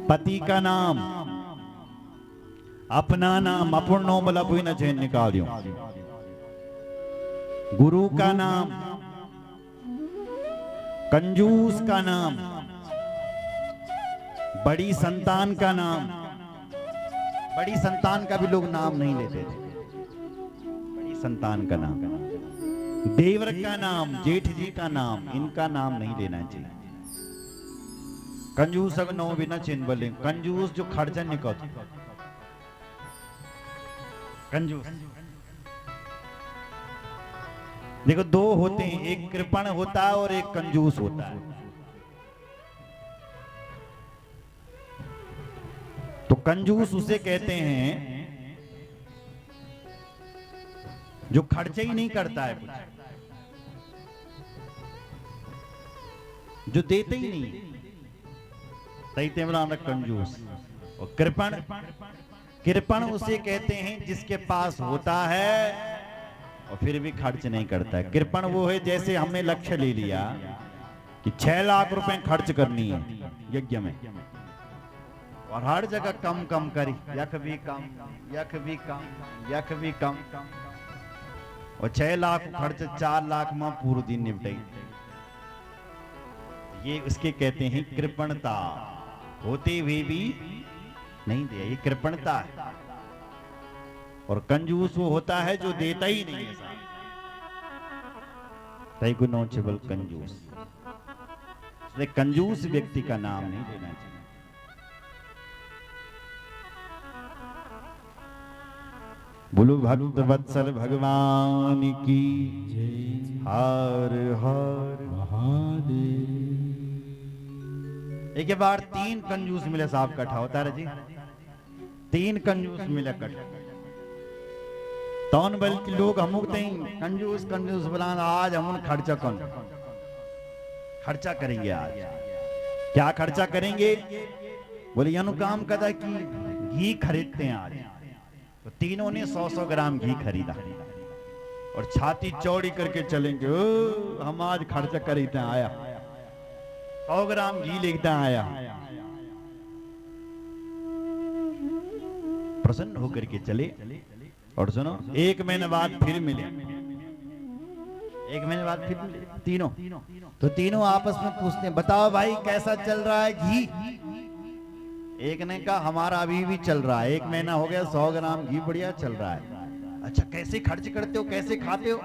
पति का नाम, अपना नाम, अपूर्ण बोला कोई ना चैन निकाल दियो। गुरु का नाम, कंजूस का नाम, बड़ी संतान का नाम। बड़ी संतान का भी लोग नाम नहीं लेते थे, बड़ी संतान का नाम, देवर का नाम, जेठ जी का नाम, इनका नाम नहीं लेना चाहिए। कंजूस अगर नो बिना चिन्ह बोले, कंजूस जो खर्चा निकल, कंजूस देखो दो होते हैं, एक कृपण होता है और एक कंजूस होता है। तो कंजूस उसे कहते हैं जो खर्चा ही नहीं करता है कुछ, जो देते ही नहीं, तैते बनाना कंजूस। और कृपण, कृपण उसे कहते हैं जिसके पास होता है और फिर भी खर्च नहीं करता है। कृपण वो है जैसे हमने लक्ष्य ले लिया कि 6 लाख रुपए खर्च करनी है यज्ञ में, और हर जगह कम कम करी, यख भी कम, यख भी कम, यख भी कम, और 6 लाख खर्च 4 लाख में पूरा दिन निपटाई। ये उसके कहते हैं कृपणता, होते हुए भी नहीं दिया, ये कृपणता है। और कंजूस वो होता है जो देता ही नहीं है। सही को नोचेबल कंजूस, इसलिए कंजूस व्यक्ति का नाम नहीं लेना चाहिए। बोलो भक्त वत्सल भगवान की जय। हर हर महादेव। एक बार 3 कंजूस मिले, साहब कट्ठा होता है जी, 3 कंजूस मिले कट्ठा। तौन बल के लोग हम कंजूस कंजूस बुलाना, आज हम खर्चा कौन खर्चा करेंगे, आज क्या खर्चा करेंगे? बोले यानु काम कदा की घी खरीदते हैं आज। तो तीनों ने 100-100 ग्राम घी खरीदा और छाती चौड़ी करके चलेंगे, ओ हम आज खर्चा खरीदते आया, 100 ग्राम घी लेकर आया। प्रसन्न होकर के चले। और सुनो, 1 महीने बाद फिर मिले, 1 महीने बाद फिर मिले तीनों। तो तीनों आपस में पूछते हैं, बताओ भाई कैसा चल रहा है घी? एक ने कहा हमारा अभी भी चल रहा है, 1 महीना हो गया, 100 ग्राम घी बढ़िया चल रहा है। अच्छा कैसे खर्च करते हो, कैसे खाते हो?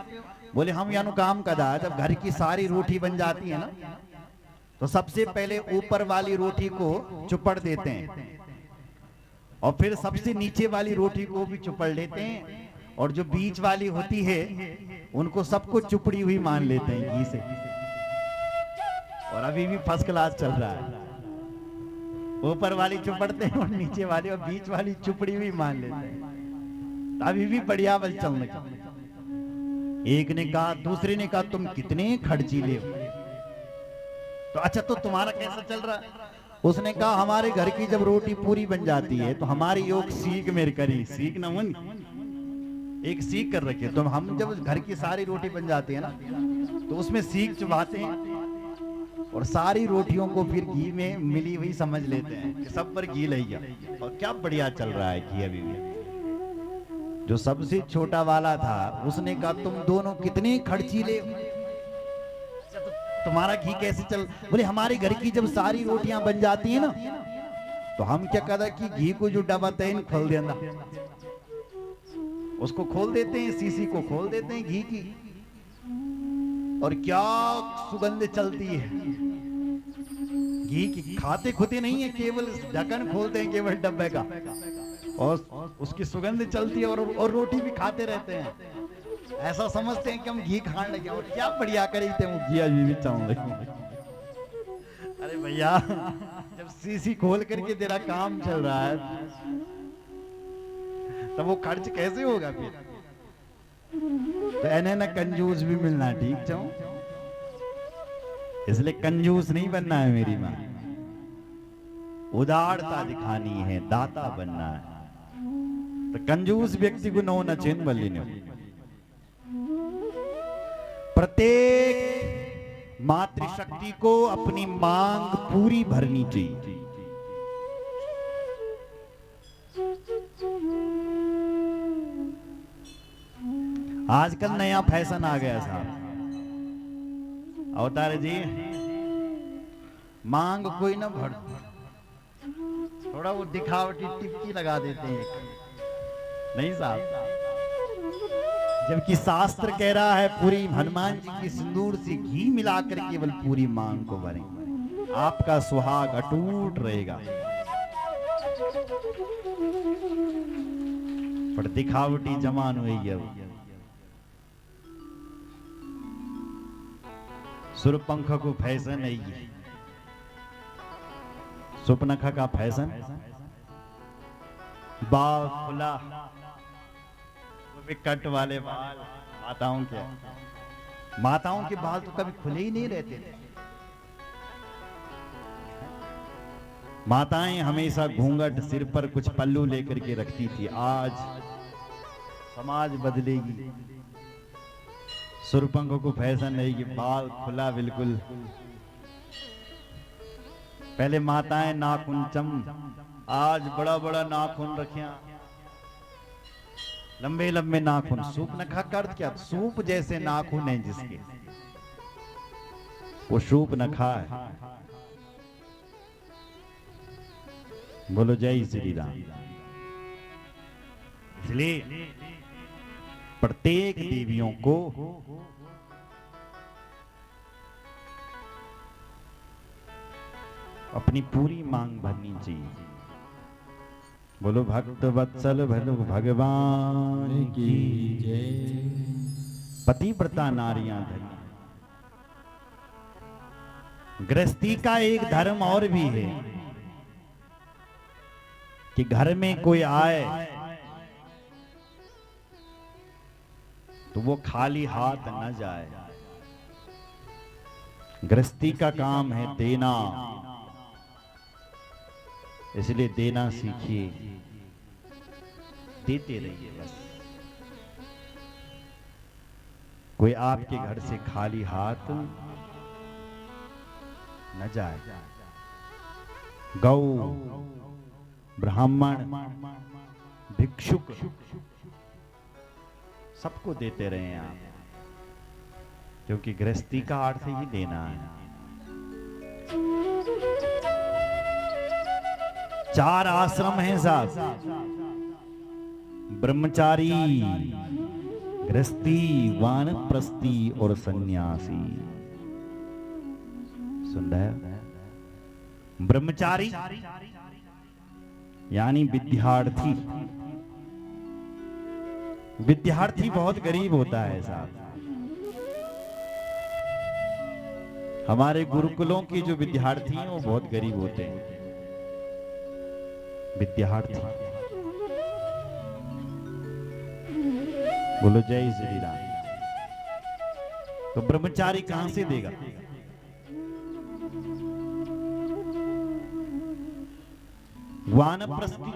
बोले हम यानु काम कदा है, जब घर की सारी रोटी बन जाती है ना, तो सबसे पहले ऊपर वाली रोटी को चुपड़ देते हैं और फिर सबसे नीचे वाली रोटी को भी चुपड़ लेते हैं, और जो बीच वाली होती है उनको सबको चुपड़ी हुई मान लेते हैं घी से। और अभी भी फर्स्ट क्लास चल रहा है, ऊपर वाली चुपड़ते हैं और नीचे वाली और बीच वाली चुपड़ी हुई मान लेते हैं। अभी भी बढ़िया बल चल रहा। एक ने कहा, दूसरे ने कहा तुम कितने खर्चीले हो? तो अच्छा तो तुम्हारा कैसा चल रहा है? उसने कहा हमारे घर की जब रोटी पूरी बन जाती है तो हमारी योग सीख मेरे करी, सीख न मन एक सीख कर रखे। तो हम जब घर की सारी रोटी बन जाती है ना, तो उसमें सीख चुभाते हैं और सारी रोटियों को फिर घी में मिली हुई समझ लेते हैं कि सब पर घी लग गया। और क्या बढ़िया चल रहा है घी अभी भी। जो सबसे छोटा वाला था उसने कहा तुम दोनों कितने खर्चीले, तुम्हारा घी कैसे चल? बोले हमारे घर की जब सारी रोटियां बन जाती है ना, तो हम क्या कहता कि घी को जो डब्बा तैन खोल देना, उसको खोल देते हैं, सीसी को खोल देते हैं घी की, और क्या सुगंध चलती है घी की। खाते खुते नहीं है, केवल ढक्कन खोलते हैं केवल डब्बे का, और उसकी सुगंध चलती है, और रोटी भी खाते रहते हैं। ऐसा समझते हैं कि हम घी खाने लगे, और क्या बढ़िया खरीदते हैं घी अभी भी चाहूंगे। अरे भैया जब सीसी खोल करके तेरा काम चल रहा है तब वो खर्च कैसे होगा फिर? तो एने ना कंजूस भी मिलना ठीक चाहूं, इसलिए कंजूस नहीं बनना है मेरी माँ, उदारता दिखानी है, दाता बनना है। तो कंजूस व्यक्ति को नो न चिन्ह बल्ली ने। प्रत्येक मातृशक्ति को अपनी मांग पूरी भरनी चाहिए। आजकल नया फैशन आ गया साहब। अवतार जी मांग कोई ना भर, थोड़ा वो दिखावटी टिपकी लगा देते हैं नहीं साहब, जबकि शास्त्र कह रहा है पूरी हनुमान जी की सिंदूर से घी मिलाकर केवल पूरी मांग को भरें, आपका सुहाग अटूट रहेगा। पर दिखावटी जमान हुई अब, सुरपंख को फैशन है ये, सुपनखा का फैशन, बाल खुला, वो भी कट वाले बाल। माताओं के बाल तो कभी खुले ही नहीं रहते थे। माताएं हमेशा घूंघट सिर पर कुछ पल्लू लेकर के रखती थी। आज समाज बदलेगी, सुरपंखों को फैशन है कि बाल खुला बिल्कुल। पहले माताएं नाखून चम, आज बड़ा बड़ा नाखून रखिया, लंबे लंबे नाखून। सूप नखा का अर्थ क्या? सूप जैसे नाखून है जिसके, वो सूप नखा है। बोलो जय श्री राम। इसलिए प्रत्येक देवियों को अपनी पूरी मांग भरनी चाहिए। बोलो भक्त वत्सल भगवान की जय। पतिव्रता नारियां धन्य। गृहस्थी का एक धर्म और भी है कि घर में कोई आए तो वो खाली हाथ न जाए। गृहस्थी का काम है देना, इसलिए देना सीखिए, देते रहिए बस। कोई आपके घर से खाली हाथ न जाए। गौ, ब्राह्मण, भिक्षुक सबको देते रहे आप, क्योंकि गृहस्थी का अर्थ ही देना है। 4 आश्रम हैं साहब, ब्रह्मचारी, गृहस्थी, वानप्रस्थी और सन्यासी। सुन रहे हो? ब्रह्मचारी यानी विद्यार्थी। विद्यार्थी बहुत गरीब होता है साहब। हमारे गुरुकुलों के जो विद्यार्थी हैं वो बहुत गरीब होते हैं। विद्यार्थी, बोलो जय श्री राम। तो ब्रह्मचारी कहां से देगा? वानप्रस्थी,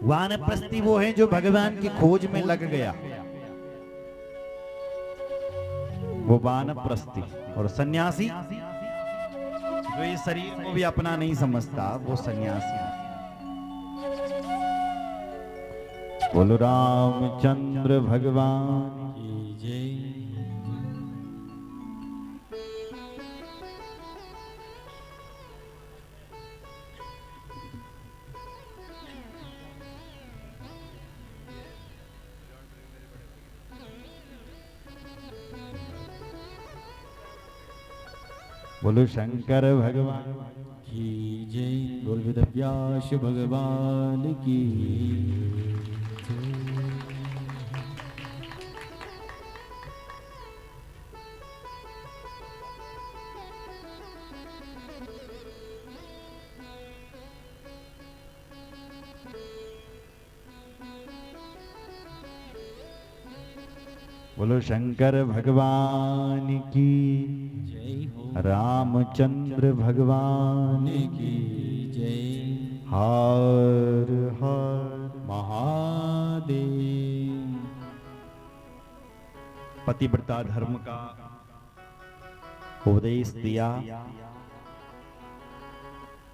वानप्रस्थी वो है जो भगवान की खोज में लग गया, वो वानप्रस्थी। और सन्यासी जो ये शरीर को भी अपना नहीं समझता, वो सन्यासी। बोलो रामचंद्र भगवान की जय। बोलो शंकर भगवान की जय। बोल वेदव्यास भगवान की जय। बोलो शंकर भगवान की जय हो। रामचंद्र भगवान की जय। हर हर महादेव। पतिव्रता धर्म का उपदेश दिया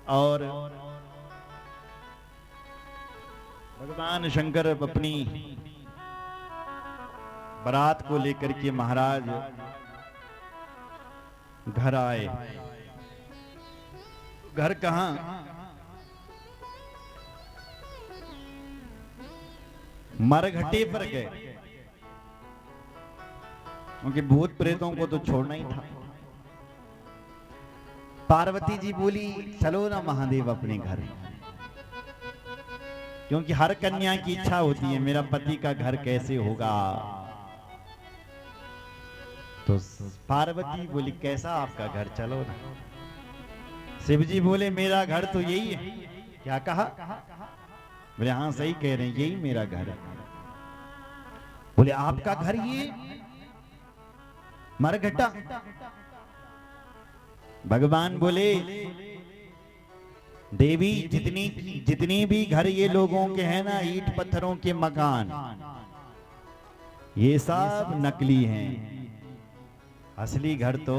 और भगवान शंकर अपनी बारात को लेकर के महाराज घर आए। घर कहां? मरघटे पर गए, क्योंकि भूत प्रेतों को तो छोड़ना ही था। पार्वती जी बोली चलो ना महादेव अपने घर, क्योंकि हर कन्या की इच्छा होती है मेरा पति का घर कैसे होगा। तो पार्वती बोली कैसा आपका घर, चलो ना। शिव जी बोले मेरा घर तो यही है। क्या कहा? बोले हाँ सही कह रहे हैं, यही मेरा घर है। बोले आपका घर ये मरघटा? भगवान बोले देवी जितनी भी घर ये लोगों के हैं ना, ईंट पत्थरों के मकान, ये सब नकली हैं, असली घर तो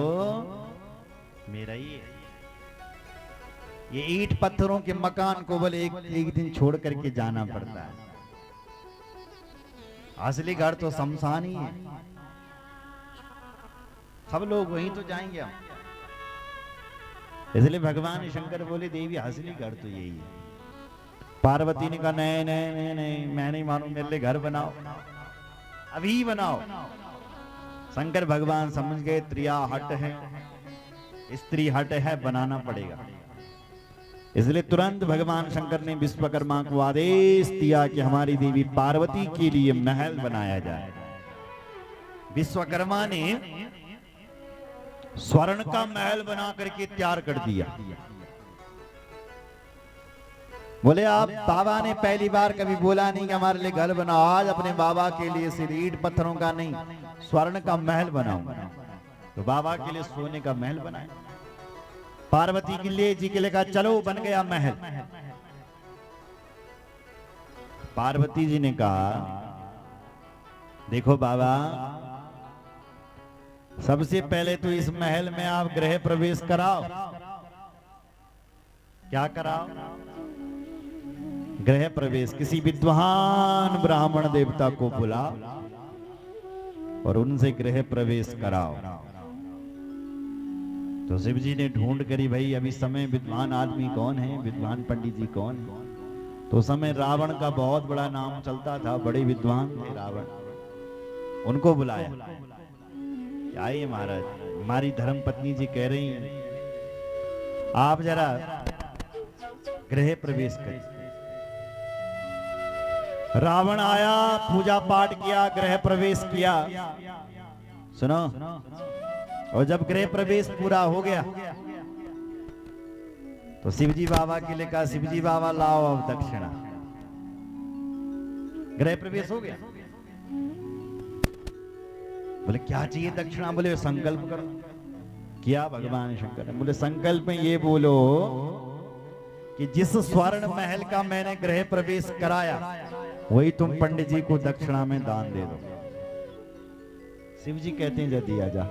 मेरा ही है। ये ईंट पत्थरों के मकान को बोले एक दिन छोड़ करके जाना पड़ता है, असली घर तो शमशान ही है, सब लोग वहीं तो जाएंगे हम। इसलिए भगवान शंकर बोले देवी असली घर तो यही है। पार्वती ने कहा नहीं नहीं नहीं नहीं, मैं नहीं मानू, मेरे लिए घर बनाओ, अभी बनाओ। शंकर भगवान समझ गए त्रिया हट है, स्त्री हट है, बनाना पड़ेगा। इसलिए तुरंत भगवान शंकर ने विश्वकर्मा को आदेश दिया कि हमारी देवी पार्वती के लिए महल बनाया जाए। विश्वकर्मा ने स्वर्ण का महल बना करके तैयार कर दिया। बोले आप बाबा ने पहली बार कभी बोला नहीं कि हमारे लिए घर बनाओ, आज अपने बाबा के लिए सिर्फ ईंट पत्थरों का नहीं स्वर्ण का महल बनाऊंगा। तो बाबा के लिए सोने का महल बनाए, पार्वती के लिए जी के लिए कहा चलो बन गया महल। पार्वती जी ने कहा देखो बाबा, सबसे पहले तो इस महल में आप गृह प्रवेश कराओ। क्या कराओ? गृह प्रवेश। किसी विद्वान ब्राह्मण देवता को बुलाओ और उनसे गृह प्रवेश कराओ। तो शिव जी ने ढूंढ करी भाई अभी समय विद्वान आदमी कौन है, विद्वान पंडित जी कौन है। तो समय रावण का बहुत बड़ा नाम चलता था, बड़े विद्वान थे रावण, उनको बुलाया। क्या ये महाराज, हमारी धर्म पत्नी जी कह रही हैं आप जरा गृह प्रवेश करें। रावण आया, पूजा पाठ किया, गृह प्रवेश किया। सुनो, और जब गृह प्रवेश पूरा हो गया तो शिवजी बाबा के लिए कहा शिवजी बाबा लाओ अब दक्षिणा। गृह प्रवेश हो गया। बोले क्या चाहिए दक्षिणा? बोले संकल्प करो। किया भगवान शंकर ने। बोले संकल्प में ये बोलो कि जिस स्वर्ण महल का मैंने गृह प्रवेश कराया वही तुम पंडित जी को दक्षिणा में दान दे दो। शिव जी कहते हैं जा दिया जा।